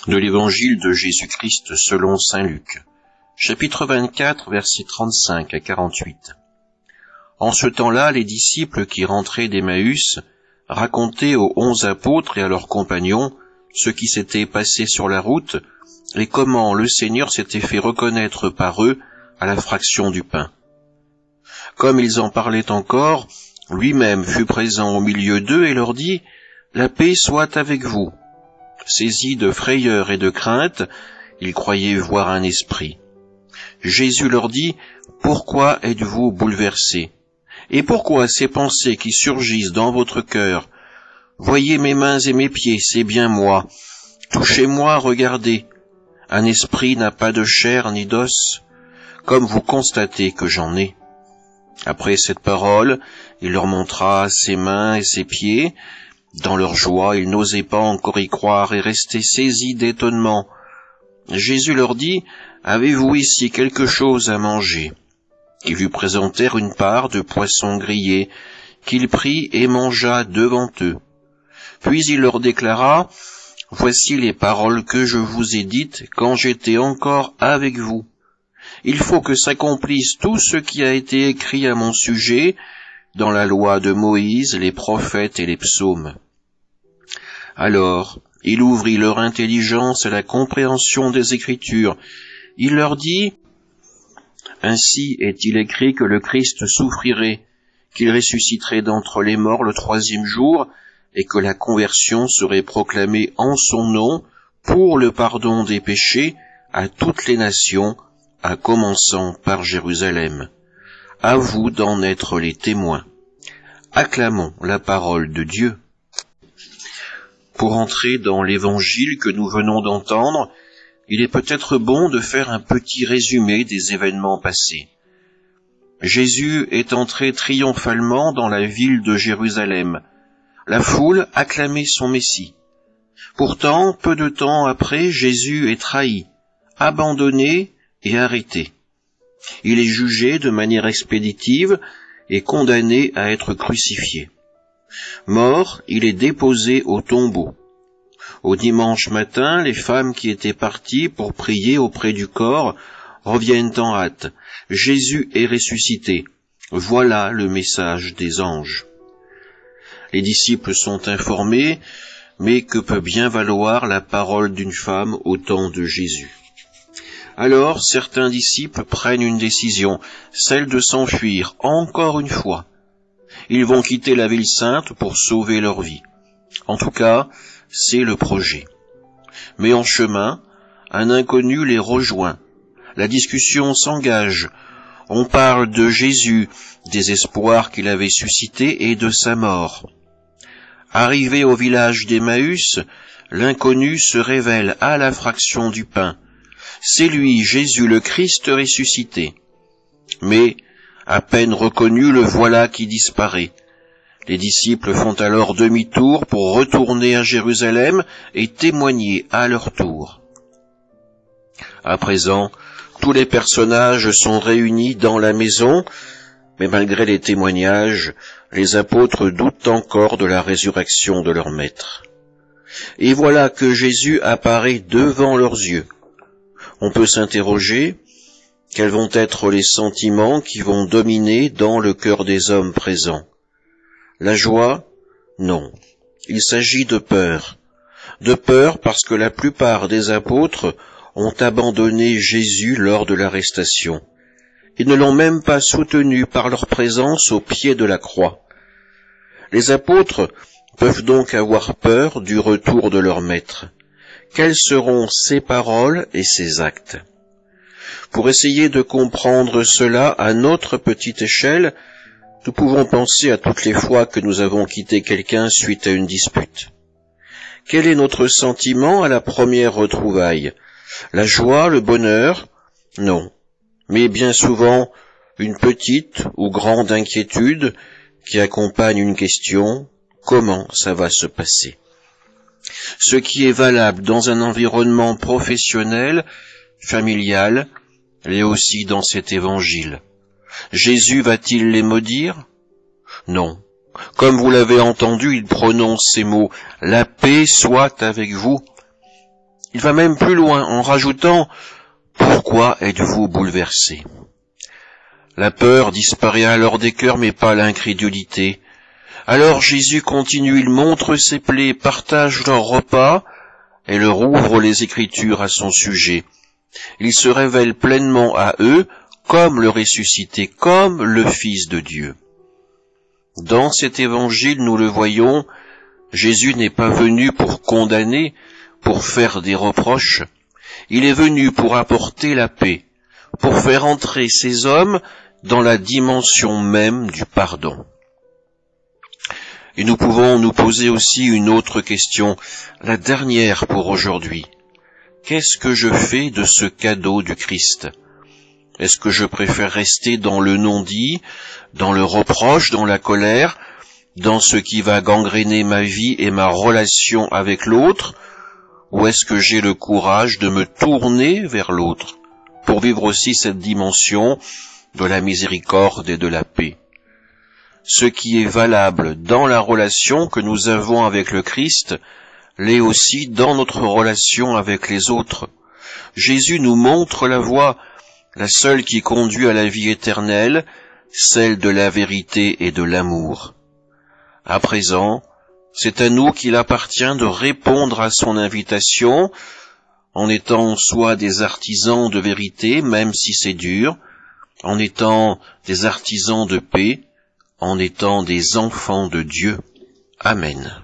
De l'Évangile de Jésus-Christ selon saint Luc. Chapitre 24, versets 35 à 48. En ce temps-là, les disciples qui rentraient d'Emmaüs racontaient aux 11 apôtres et à leurs compagnons ce qui s'était passé sur la route et comment le Seigneur s'était fait reconnaître par eux à la fraction du pain. Comme ils en parlaient encore, lui-même fut présent au milieu d'eux et leur dit « La paix soit avec vous ». Saisis de frayeur et de crainte, ils croyaient voir un esprit. Jésus leur dit « Pourquoi êtes-vous bouleversés ? Et pourquoi ces pensées qui surgissent dans votre cœur ? Voyez mes mains et mes pieds, c'est bien moi. Touchez-moi, regardez. Un esprit n'a pas de chair ni d'os, comme vous constatez que j'en ai. » Après cette parole, il leur montra ses mains et ses pieds. Dans leur joie, ils n'osaient pas encore y croire et restaient saisis d'étonnement. Jésus leur dit « Avez-vous ici quelque chose à manger ?» Ils lui présentèrent une part de poisson grillé, qu'il prit et mangea devant eux. Puis il leur déclara « Voici les paroles que je vous ai dites quand j'étais encore avec vous. Il faut que s'accomplisse tout ce qui a été écrit à mon sujet dans la loi de Moïse, les prophètes et les psaumes. » Alors, il ouvrit leur intelligence à la compréhension des Écritures. Il leur dit « Ainsi est-il écrit que le Christ souffrirait, qu'il ressusciterait d'entre les morts le 3e jour, et que la conversion serait proclamée en son nom pour le pardon des péchés à toutes les nations, à commençant par Jérusalem. À vous d'en être les témoins. » Acclamons la parole de Dieu. Pour entrer dans l'Évangile que nous venons d'entendre, il est peut-être bon de faire un petit résumé des événements passés. Jésus est entré triomphalement dans la ville de Jérusalem. La foule acclamait son Messie. Pourtant, peu de temps après, Jésus est trahi, abandonné et arrêté. Il est jugé de manière expéditive et condamné à être crucifié. Mort, il est déposé au tombeau. Au dimanche matin, les femmes qui étaient parties pour prier auprès du corps reviennent en hâte. Jésus est ressuscité. Voilà le message des anges. Les disciples sont informés, mais que peut bien valoir la parole d'une femme au temps de Jésus? Alors, certains disciples prennent une décision, celle de s'enfuir, encore une fois. Ils vont quitter la ville sainte pour sauver leur vie. En tout cas, c'est le projet. Mais en chemin, un inconnu les rejoint. La discussion s'engage. On parle de Jésus, des espoirs qu'il avait suscités et de sa mort. Arrivé au village d'Emmaüs, l'inconnu se révèle à la fraction du pain. C'est lui, Jésus le Christ ressuscité. Mais, à peine reconnu, le voilà qui disparaît. Les disciples font alors demi-tour pour retourner à Jérusalem et témoigner à leur tour. À présent, tous les personnages sont réunis dans la maison, mais malgré les témoignages, les apôtres doutent encore de la résurrection de leur maître. Et voilà que Jésus apparaît devant leurs yeux. On peut s'interroger, quels vont être les sentiments qui vont dominer dans le cœur des hommes présents? La joie? Non. Il s'agit de peur. De peur parce que la plupart des apôtres ont abandonné Jésus lors de l'arrestation. Ils ne l'ont même pas soutenu par leur présence au pied de la croix. Les apôtres peuvent donc avoir peur du retour de leur maître. Quelles seront ses paroles et ses actes? Pour essayer de comprendre cela à notre petite échelle, nous pouvons penser à toutes les fois que nous avons quitté quelqu'un suite à une dispute. Quel est notre sentiment à la première retrouvaille? La joie, le bonheur? Non. Mais bien souvent, une petite ou grande inquiétude qui accompagne une question: comment ça va se passer? Ce qui est valable dans un environnement professionnel, familial, l'est aussi dans cet évangile. Jésus va-t-il les maudire? Non. Comme vous l'avez entendu, il prononce ces mots: « La paix soit avec vous ». Il va même plus loin en rajoutant « Pourquoi êtes-vous bouleversés ?» La peur disparaît alors des cœurs, mais pas l'incrédulité. Alors Jésus continue, il montre ses plaies, partage leur repas et leur ouvre les Écritures à son sujet. Il se révèle pleinement à eux comme le ressuscité, comme le Fils de Dieu. Dans cet évangile, nous le voyons, Jésus n'est pas venu pour condamner, pour faire des reproches. Il est venu pour apporter la paix, pour faire entrer ces hommes dans la dimension même du pardon. Et nous pouvons nous poser aussi une autre question, la dernière pour aujourd'hui. Qu'est-ce que je fais de ce cadeau du Christ ? Est-ce que je préfère rester dans le non-dit, dans le reproche, dans la colère, dans ce qui va gangréner ma vie et ma relation avec l'autre, ou est-ce que j'ai le courage de me tourner vers l'autre pour vivre aussi cette dimension de la miséricorde et de la paix ? Ce qui est valable dans la relation que nous avons avec le Christ l'est aussi dans notre relation avec les autres. Jésus nous montre la voie, la seule qui conduit à la vie éternelle, celle de la vérité et de l'amour. À présent, c'est à nous qu'il appartient de répondre à son invitation, en étant soit des artisans de vérité, même si c'est dur, en étant des artisans de paix, en étant des enfants de Dieu. Amen.